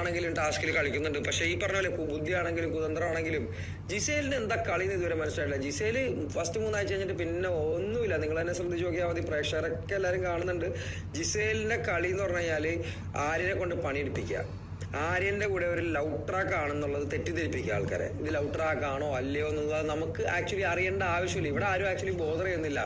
ആണെങ്കിലും ടാസ്കിൽ കളിക്കുന്നുണ്ട്. പക്ഷെ ഈ പറഞ്ഞ പോലെ ബുദ്ധിയാണെങ്കിലും കുതന്ത്രമാണെങ്കിലും ജിസേലിന് എന്താ കളി എന്ന് ഇതുവരെ മനസ്സിലായില്ല. ജിസേല് ഫസ്റ്റ് 3 ആഴ്ച കഴിഞ്ഞിട്ട് പിന്നെ ഒന്നുമില്ല. നിങ്ങൾ തന്നെ ശ്രദ്ധിച്ച് നോക്കിയാൽ മതി, പ്രേക്ഷകരൊക്കെ എല്ലാവരും കാണുന്നുണ്ട്. ജിസേലിന്റെ കളി എന്ന് പറഞ്ഞു കഴിഞ്ഞാൽ ആര്യനെ കൊണ്ട് പണിയെടുപ്പിക്കുക, ആര്യന്റെ കൂടെ ഒരു ലവ് ട്രാക്ക് ആണെന്നുള്ളത് തെറ്റിദ്ധരിപ്പിക്കുക ആൾക്കാരെ. ഇത് ലവ് ട്രാക്ക് ആണോ അല്ലയോ എന്നുള്ളത് നമുക്ക് ആക്ച്വലി അറിയേണ്ട ആവശ്യമില്ല. ഇവിടെ ആരും ആക്ച്വലി ബോധർ ചെയ്യുന്നില്ല.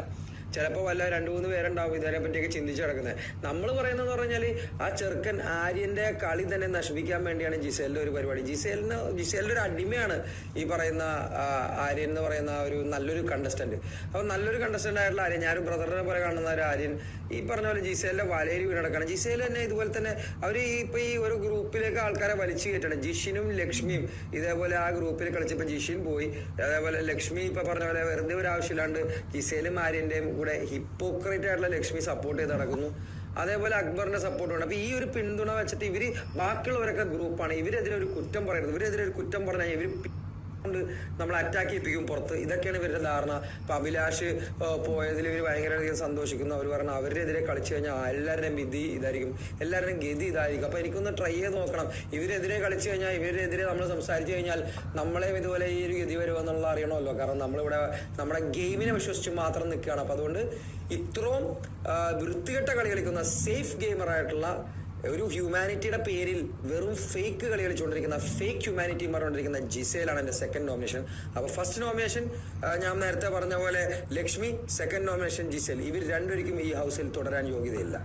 ചിലപ്പോൾ വല്ല 2-3 പേരുണ്ടാവും ഇതിനെ പറ്റിയൊക്കെ ചിന്തിച്ച് കിടക്കുന്നത്. നമ്മൾ പറയുന്നതെന്ന് പറഞ്ഞാൽ ആ ചെറുക്കൻ ആര്യന്റെ കളി തന്നെ നശിപ്പിക്കാൻ വേണ്ടിയാണ് ജിസേലിന്റെ ഒരു പരിപാടി. ജിസേലിന്റെ ഒരു അടിമയാണ് ഈ പറയുന്ന ആര്യൻ എന്ന് പറയുന്ന ഒരു നല്ലൊരു കണ്ടസ്റ്റന്റ്. അപ്പോൾ നല്ലൊരു കണ്ടസ്റ്റന്റ് ആയിട്ടുള്ള ആര്യൻ, ഞാനൊരു ബ്രദറിനെ പോലെ കാണുന്ന ഒരു ആര്യൻ ഈ പറഞ്ഞ പോലെ ജിസേലിന്റെ വലയിൽ വീണടക്കാണ്. ജിസേൽ തന്നെ ഇതുപോലെ തന്നെ അവർ ഈ ഒരു ഗ്രൂപ്പിലേക്ക് ആൾക്കാരെ വലിച്ചു കയറ്റണം. ജിഷിനും ലക്ഷ്മിയും ഇതേപോലെ ആ ഗ്രൂപ്പിൽ കളിച്ചപ്പോൾ ജിഷിൻ പോയി, അതേപോലെ ലക്ഷ്മി ഇപ്പൊ പറഞ്ഞ പോലെ വെറുതെ ഒരു ആവശ്യമില്ലാണ്ട് ജിസേലും ആര്യന്റെയും കൂടെ ഹിപ്പോക്രേറ്റ് ആയിട്ടുള്ള ലക്ഷ്മി സപ്പോർട്ട് ചെയ്ത് നടക്കുന്നു. അതേപോലെ അക്ബറിന്റെ സപ്പോർട്ട് ഉണ്ട്. അപ്പൊ ഈ ഒരു പിന്തുണ വെച്ചിട്ട് ഇവര് ബാക്കിയുള്ളവരൊക്കെ ഗ്രൂപ്പാണ്, ഇവരെതിരെ ഒരു കുറ്റം പറയുന്നത്. ഇവരെതിരെ ഒരു കുറ്റം പറഞ്ഞാൽ ഇവർ നമ്മൾ അറ്റാക്ക് ചെയ്യിപ്പിക്കും പുറത്ത്. ഇതൊക്കെയാണ് ഇവരുടെ ധാരണ. ഇപ്പൊ അഭിലാഷ് പോയതിൽ ഇവർ ഭയങ്കരധികം സന്തോഷിക്കുന്നു. അവർ പറഞ്ഞാൽ അവരെതിരെ കളിച്ചു കഴിഞ്ഞാൽ എല്ലാവരുടെയും വിധി ഇതായിരിക്കും, എല്ലാവരുടെയും ഗതി ഇതായിരിക്കും. അപ്പൊ എനിക്കൊന്ന് ട്രൈ ചെയ്ത് നോക്കണം. ഇവരെതിരെ കളിച്ചു കഴിഞ്ഞാൽ, ഇവരെതിരെ നമ്മൾ സംസാരിച്ചു കഴിഞ്ഞാൽ നമ്മളെയും ഇതുപോലെ ഈ ഒരു ഗതി വരുമെന്നുള്ള അറിയണമല്ലോ. കാരണം നമ്മളിവിടെ നമ്മുടെ ഗെയിമിനെ വിശ്വസിച്ച് മാത്രം നിൽക്കുകയാണ്. അപ്പൊ അതുകൊണ്ട് ഇത്രയും വൃത്തികെട്ട കളി കളിക്കുന്ന സേഫ് ഗെയിമറായിട്ടുള്ള ഒരു ഹ്യൂമാനിറ്റിയുടെ പേരിൽ വെറും ഫേക്ക് കളി കളിച്ചുകൊണ്ടിരിക്കുന്ന ഫേക്ക് ഹ്യൂമാനിറ്റി പറഞ്ഞുകൊണ്ടിരിക്കുന്ന ജിസേലാണ് എൻ്റെ സെക്കൻഡ് നോമിനേഷൻ. അപ്പോൾ ഫസ്റ്റ് നോമിനേഷൻ ഞാൻ നേരത്തെ പറഞ്ഞ പോലെ ലക്ഷ്മി, സെക്കൻഡ് നോമിനേഷൻ ജിസേൽ. ഇവർ രണ്ടുപേർക്കും ഈ ഹൗസിൽ തുടരാൻ യോഗ്യതയില്ല.